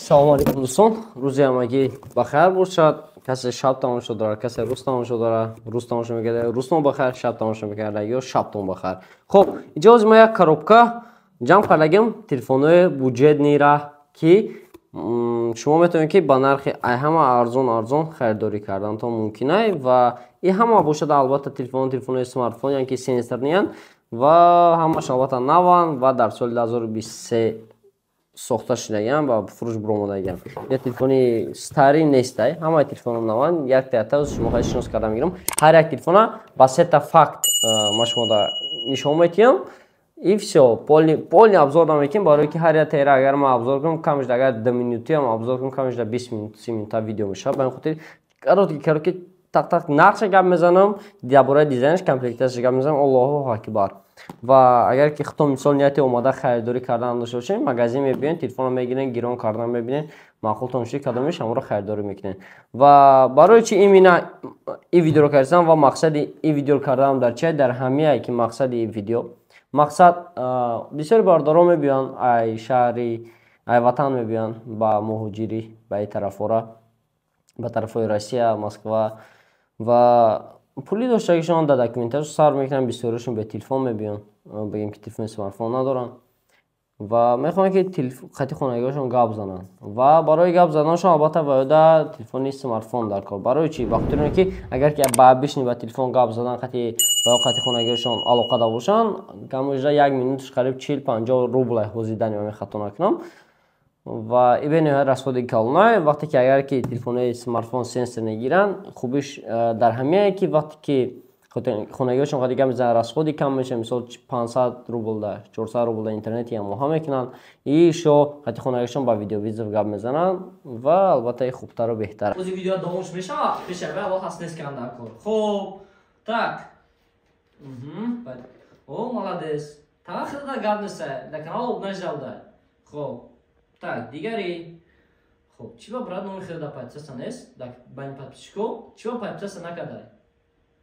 Салом алейкум дӯстон. Рӯзи ҳамагӣ бахайр бошад. Касе шаб тамошо дорад, касе рӯз тамошо дорад, рӯз тамошо мекард, рӯзтон бахайр, шаб тамошо мекард ё шабтон бахайр. Хуб, иҷоз ма як коробка ҷамъ кардагим телефонҳои буҷетниро, ки шумо метавонед ки ба нархи ҳама арзон харидорӣ карданатон мумкин ай ва и ҳама бошад албатта телефонои смартфони ки сенсорниянд ва ҳамаш албатта наванд ва дар соли 2023 сохта шудагиам ва фурӯш биромадагиам. Я телефони стари нестай, ҳамаи телефонам наванд. Як дата шумо хай шинос карда мегирам. Ҳар як телефона ба сета факт ма шумода нишон метиҳам. И всё, полни обзор намекунем, барои ки ҳар як тера агар ма обзор кунам, камиш агар 2 минути ам обзор кунам, камиш 20 минут, 30 минута видео мешавад. Ба ин хотир каротки так нақша гап мезанам, дабораи дизайнаш, комплектасияш гап мезанам. Аллоҳу акбар. Ва агар ки худтон мисол ниятӣ омада харидорӣ кардан дошта бошед, магазин мебинед, телефонро мегирен, гирон кардан мебинед, маъқултон шуд кадомиш ҳамро харидорӣ мекунед. Ва барои чи именно и видеоро кардам ва мақсади и видеоро кардан дар чи? Дар ҳамия ки мақсади и видео. Мақсад бисёри бардорон мебиён, ай шаҳри, ай ватан мебиён ба муҳоҷирӣ ба и тарафора, ба тарафҳои Россия, Москва ва пули доштагишон да документашон сар мекунанд, бисёришон бе телефон мебиён, бигем ки телефони смартфон надоранд ва мехоҳанд ки хати хонагиҳошон гап зананд ва барои гап заданашон албатта ба ёда телефони смартфон дар кор. Барои чи? Ба хотир оне ки агар ки бишни ба телефон гап задан ба хати хонагиҳошон алоқа да бошанд, камоҷда 1 минуташ қариб 40-50 рубл ҳозидани ва хато накунам ва и бениҳоят расходи калонай. Вақте ки агар ки телефони смартфон сенсор негиранд, хубиш дар ҳамие ки вақте ки хонагиҳошон қади гап мезананд, расходи кам мешавад, мисол 500 рубл да 400 рубл да интернети ҳамоҳа мекунанд, и шо қати хонагиҳошон ба видеовизов гап мезананд ва албатта хубтару беҳтар. Ози видео домош мешавад, пешаве аввал ҳаст нест канда кор. Хуб, так. О, молодец. Тама хида гап неста, да канал обнаш давда. Хуб. Так, дигари. Хуб, чиба брат номи хида подписаться нест? Так, бани подписчико, чиба подписаться накадай?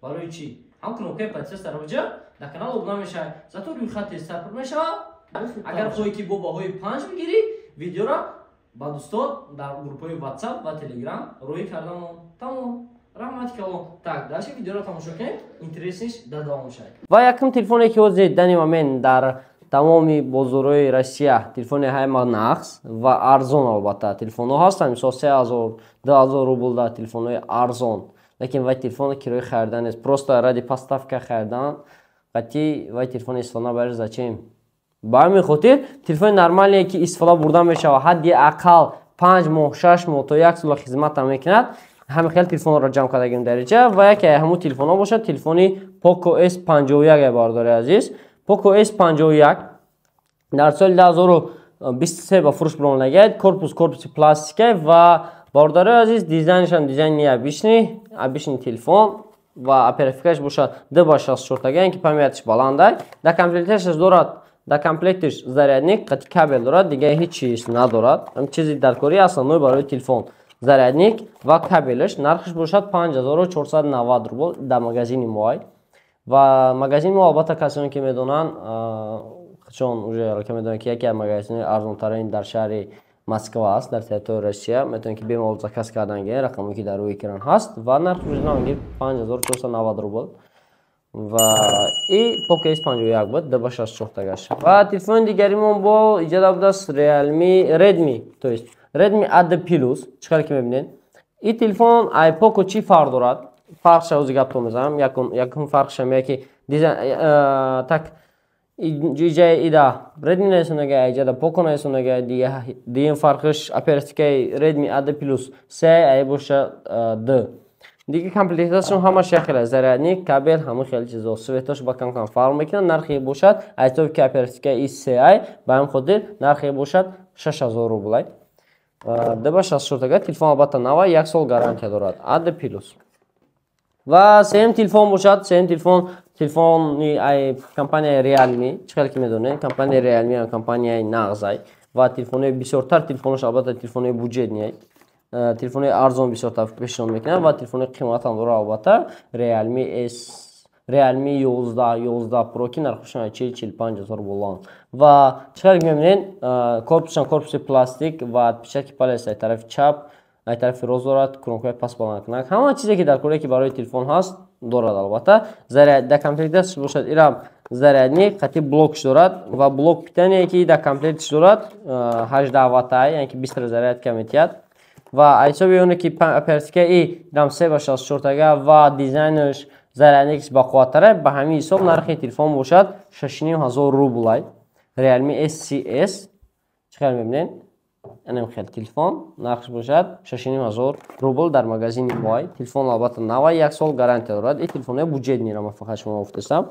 Барои чи? Ҳам кнопкаи подписаться роҷа, да канал обна мешавад. Зато рӯйхати сарпур мешавад. Агар хоҳӣ ки бо баҳои 5 бигирӣ, видеоро ба дӯстон дар группаи WhatsApp ва Telegram роҳӣ кардамо. Тамом. Раҳмати калон. Так, даши видеоро тамошо кунед, интересиш да давом мешавад. Ва якум телефоне ки ҳозир дани момент дар тамоми бозорҳои Россия телефони ҳама нақс ва арзон албатта телефонҳо ҳастанд, мисол 3000, 2000 рубл да телефонҳои арзон. Лекин вай телефон кирои харидан нест, просто ради поставка харидан, қати вай телефон истифода бариш зачем? Ба ҳамин хотир телефони нормалие ки истифода бурда мешавад, ҳадди ақал 5 моҳ, 6 моҳ то 1 сола хизматам мекунад. Ҳамин хел телефонро ҷамъ кардагим дар инҷа ва яке ҳамун телефонҳо бошад, телефони Poco S51 бардори азиз. Poco S51 дар соли 2023 ба фурӯш биромадагиад, корпуси пластикай ва бардори азиз дизайншам дизайни обичный телефон ва оперативкаш бошад D64, ки памятиш баландай. Дар комплекташаш дорад, дар комплектиш зарядник, қати кабел дорад, дига ҳеҷ чиз надорад. Чизи даркори асосной барои телефон. Зарядник ва кабелаш, нархаш бошад 5490 рубл дар магазини моай. Ва магазини мо албатта касоне ки медонанд, чон уже ки медонанд ки яке аз магазини арзонтарин дар шаҳри Москва аст, дар территорияи Россия. Метавонед ки бемавол заказ кардан гирен, рақаме ки дар рӯи экран ҳаст ва нархи ҷӯзинамаги 5490 рубл. Ва и Poco S51 буд, D64. Ва телефони дигаримон бо иҷода будааст Redmi, то есть Redmi A10 Plus, чикар ки мебинед. И телефон ай Poco чи фарқ дорад? Фарқша ози гапто мезанам. Якум фарқша мея ки дизайн так иҷаи ида Redmi наисонага, иҷада Poco наисонага, диген фарқиш оперативкаи Redmi A10 Plus C ай боша D. Диге комплекташон ҳамаш яхела зарядник, кабел, ҳамон хели чизо. Светош ба кам фарқ мекунад. Нархи бошад айтоби ки оперативкаи C ба ҳам хотир нархи бошад 6000 рубл. D64 телефон албатта нава, 1 сол гарантия дорад. A10 Plus. Ва сеюм телефон бошад, телефони ай компанияи Realme, чиқар ки медонед, компанияи Realme компанияи нағзай ва телефони бисёртар телефонош албатта телефони буҷетниай. Телефони арзон бисёртар пешон мекунад ва телефони қиматам дорад албатта Realme Realme 11 Pro ки нархошон 40-45 ҳазор болон ва чиқар мебинед корпусшон корпуси пластик ва отпечатки палец аз тарафи чап аз тарафи рост дорад, кронкаи паст баландкунак, ҳама чизе ки дар кӯре ки барои телефон ҳаст дорад. Албатта заряд дар комплекташ бошад. Ирам зарядник қатъи блокш дорад ва блок питание ки дар комплекташ дорад 18 ваттаи, яъне ки 20 зарядка метиҳад ва аз ҳисоби оне ки оперативаи рам 3/64 ва дизайнаш зарядникаш бақувваттаре, ба ҳамин ҳисоб нархи телефон бошад 6500 рублай. Realme SCS чиқар мебинед? Анем хел телефон нархш бошад 6500 рубл дар магазини Huawei. Телефон албатта нава 1 сол гарантия дорад. Ин телефоне буҷетнира, ман фақат шумо гуфтам.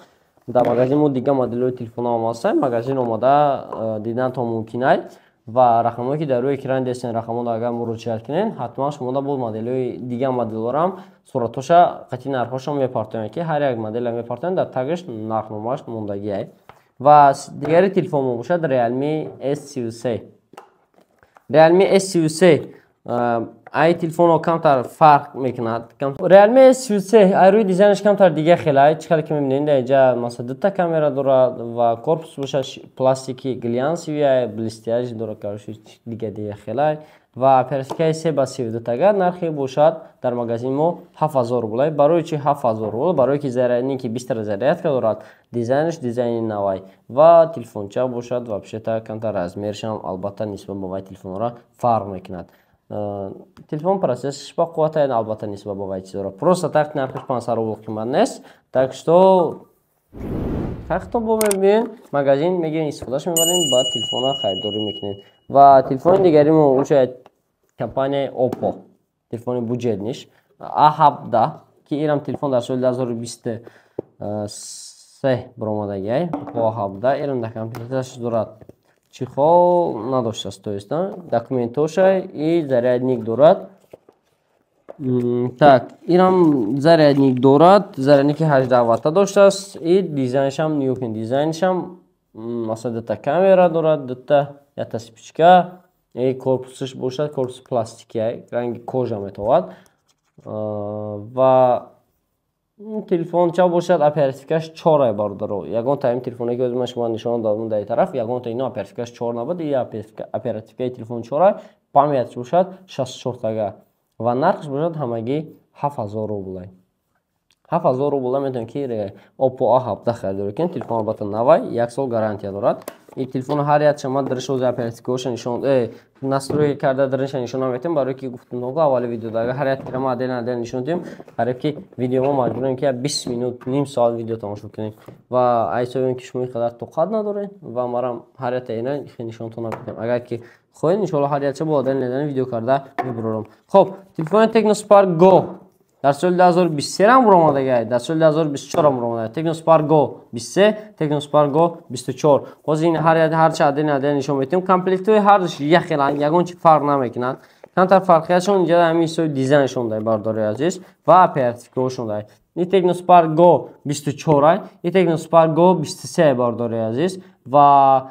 Дар магазин мо дига моделҳои телефонҳо ҳам ҳастанд. Магазин омада дидан то мумкинай ва рақамҳое ки дар рӯи экран дестен рақамҳоро агар муроҷиат кунед, ҳатман шумо боз моделҳои дига моделҳорам суратоша қатъи нархҳошон мепартоянд ки ҳар як модел мепартоянд, дар тагаш нархномааш мондагиай. Ва дигари телефон мо бошад Realme S33. Realme S33 ай телефонро камтар фарқ мекунад. Realme S33 ай рӯи дизайнаш камтар дига хелай. Чиқар ки мебинед инҷа масалан дута камера дорад ва корпус бошад пластики глянсивия блестяж дорад, кароши дига хелай ва оперативаи 3/32 нархи бошад дар магазин мо 7000 рублай. Барои чи 7000 рублай? Барои ки зарядники 20 зарядка дорад, дизайнаш дизайни навай ва телефонча бошад ва пишета камтар размершам албатта нисбат ба вай телефонора фарқ мекунад. Телефон процессорш бақувваттай, албатта нисбат ба вай чизора. Просто так нархиш 500 рубл қимат нест. Так что хто бо мебинед магазин мегирин истифодаш мебарин, ба телефона харидорӣ мекунед. Ва телефони дигари мо учад компания Oppo. Телефони буҷетниш A17 ки ирам телефон дар соли 2023 баромадагиай. A17 ирам дар комплекташ дорад чихол надоштааст, то есть документоша и зарядник дорад. Так, ирам зарядник дорад, зарядники 18 ватта доштааст и дизайншам ниюкин дизайншам масалан дута камера дорад, дута якта спичка и корпусаш бошад корпуси пластикиай, ранги кожа метавад ва телефонча бошад оперативкаш 4 бародаро. Ягон таим телефоне ки ӯзим шумо нишон додам дар тараф, ягон та ино оперативкаш 4 набуд, и оперативкаи телефон 4 памятш бошад 64 ва нархш бошад ҳамагӣ 7000 рублай. 7000 рублай метавонед ки Oppo A17 харидорӣ кунед. Телефон албатта навай, 1 сол гарантия дорад. ин телефон ҳар як шама даршози оперативкаоша нишон настрой карда дарша нишон наметем, барои ки гуфтум аввали видеода ҳар як тирама адел нишон дем, қариб ки видеомо маҷбурем ки 20 минут ним соат видео тамошо кунем ва айсоем ки шумо инқадар тоқат надоред ва марам ҳар як тайна нишонтон наметем. Агар ки хоҳед иншоалло ҳар як чаба адел недан видео карда мебурорам. Хоб, телефони Tecno Spark Go дар соли 2023 ам буромадагай, дар соли 2024 ам буромадагай. Tecno Spark Go 23, Tecno Spark Go 24. Боз ин ҳар ча адел нишон метем. Комплектои ҳардуш яхелан, ягон чи фарқ намекунад. Камтар фарқиятшон инҷа ҳамин ҳисоби дизайншон дай бардори азиз ва оперативкаошон дай. Ин Tecno Spark Go 24, ин Tecno Spark Go 23 бардори азиз ва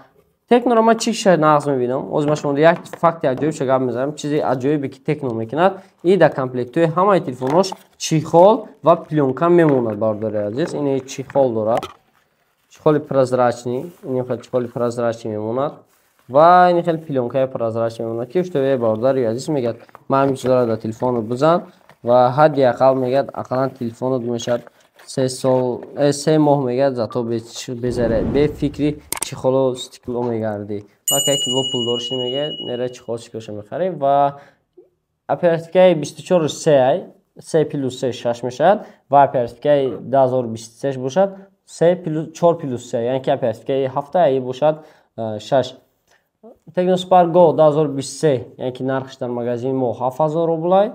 Tecnoро ман чӣ шаyd нағз мебинам. Ҳозир ман шумо як факти аҷоиб гап мезанам. Чизи аҷоибе ки Tecno мекунад, ин дар комплектои ҳамаи телефонош чихол ва плёнка мемонад бардори азиз. Ин чихол дорад. Чихоли прозрачный, ин чихоли прозрачный мемонад ва ин хел плёнкаи прозрачный мемонад ки штове бардори азиз мегӯяд ман чизора дар телефоно бизан ва ҳадди ақал мегӯяд ақалан телефонот мешад 3 моҳ мегӯяд зато безаре бе фикри чихоло стекло мегарди. Вақте ки бо пулдориш мегӯяд нера чихол стеклоша мехарем ва оперативкаи 24 3 3+3 6 мешавад ва оперативкаи 2023 бошад 4+3, яъне ки оперативкаи 7 бошад 6. Tecno Spark Go 2023, яъне ки нархш дар магазин мо 7000 рублай.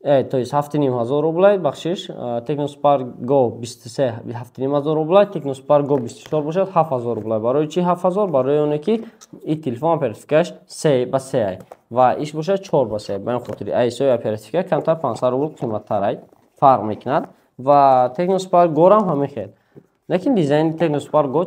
То есть 7500 рублай бахшиш. Tecno Spark Go 23 7500 рублай, Tecno Spark Go 24 бошад 7000 рублай. Барои чи 7000? Барои оне ки ин телефон оперативкаш 3/3 ва иш бошад 4/3. Ба ин хотири айсои оперативка камтар 500 рубл қиматтарай фарқ мекунад ва Tecno Spark Go ам ҳамин хел. Лекин дизайни Tecno Spark Go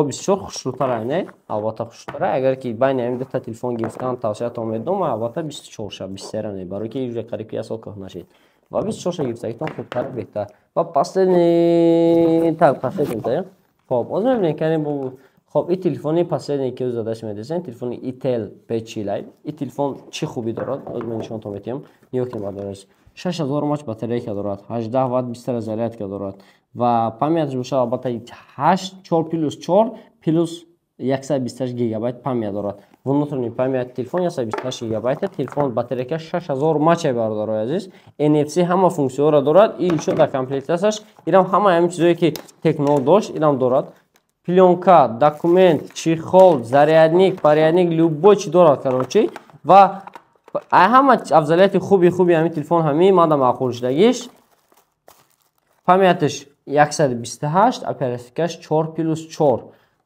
24 хушрӯтарай, не? Албатта хушрӯтарай. Агар ки байни ҳамин дута телефон гирифтан тавсиятон медодам, албатта 24 ша 23 не, барои ки уже қариб 1 сол коҳна шид. ва 24 шагирдтагитон хубтар беҳтар. Ва последний, так, последний да. Хоб, озм мебинед ки бо хоб ин телефони последний ки задаш медесен, телефони Itel P Lite. Ин телефон чӣ хубӣ дорад? Озм нишонтон метиҳам. Ниёки бардораш. 6000 мАч батарейка дорад, 18 Вт бистар зарядка дорад ва памяташ бошад албатта 4+4 плюс 128 гигабайт памят дорад. Внутренний память телефон 128 гигабайт, телефон батарейка 6000 мАч бардорад азиз. NFC ҳама функсияҳоро дорад. И ишо дар комплектасаш инам ҳама ҳамин чизое ки техно дошт, инам дорад. Пленка, документ, чехол, зарядник, порядник, любой чи дорад короче. Ва ҳама афзалияти хуби ҳамин телефон ҳамин мада маъқулшудагиш. Памяташ 128, оперативкаш 4+4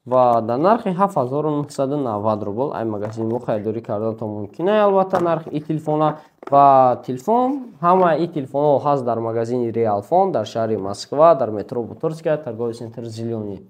ва дар нархи 7990 рубл. Ай магазин мо харидорӣ карданатон мумкин аст албатта нархи ин телефона. Ва телефон ҳама ин телефонҳо ҳаст дар магазини Realfon дар шаҳри Москва, дар метро Буторгская, торговый центр Зеленый.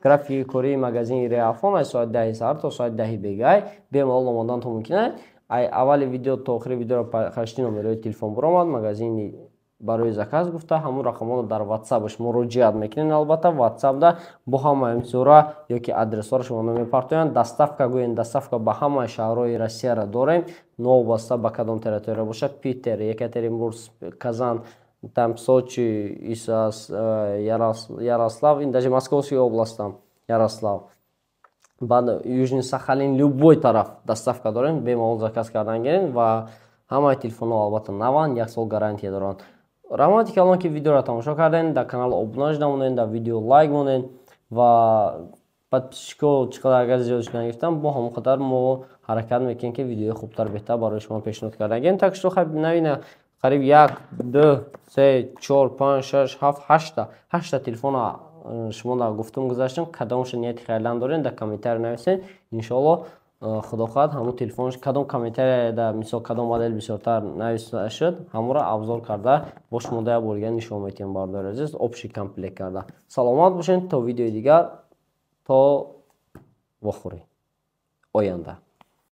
Графики кории магазини Realfon аз соати 10 сар то соати 10 бегай бемалол омоданатон мумкин аст. Ай аввали видео то охири видеоро пахшти номерои телефон буромад. Магазини барои заказ гуфта ҳамун рақамҳоро дар WhatsApp-аш муроҷиат мекунед. Албатта WhatsApp-да бо ҳама имзора ёки адресҳоро шумо намепартоянд. Доставка гӯен, доставка ба ҳама шаҳрҳои Россияро дорем. Новобаста ба кадом территория бошад. Питер, Екатеринбург, Казан, там Сочи, Исас, Ярослав, ин даже Московская область там Ярослав. Баъд Южный Сахалин, любой тараф доставка дорем. Бемалол заказ кардан гирен ва ҳамаи телефонҳо албатта наванд, 1 сол гарантия доранд. Раҳмати калон ки видеоро тамошо кардем. Дар канал обуна шуда монед, дар видео лайк монед ва подписчикҳо чӣ қадар агар зиёд шуда гирифтам, бо ҳамон қадар мо ҳаракат мекунем ки видеои хубтар беҳтар барои шумо пешниҳод кардан гирем. Так што навина қариб 1, 2, 3, 4, 5, 6, 7, 8 телефона шумо дар гуфтум гузаштем. Кадомаш нияти хайлан дорем дар комментария нависед. Иншоалло худо хоҳад ҳамун телефонш кадом комментарияда мисол кадом модел бисёртар нависта шуд, ҳамонро абзор карда бо шумо да борган нишон метиҳем бардоред азиз, общий комплект карда. Саломат бошед то видеои дигар, то вохӯрӣ оянда.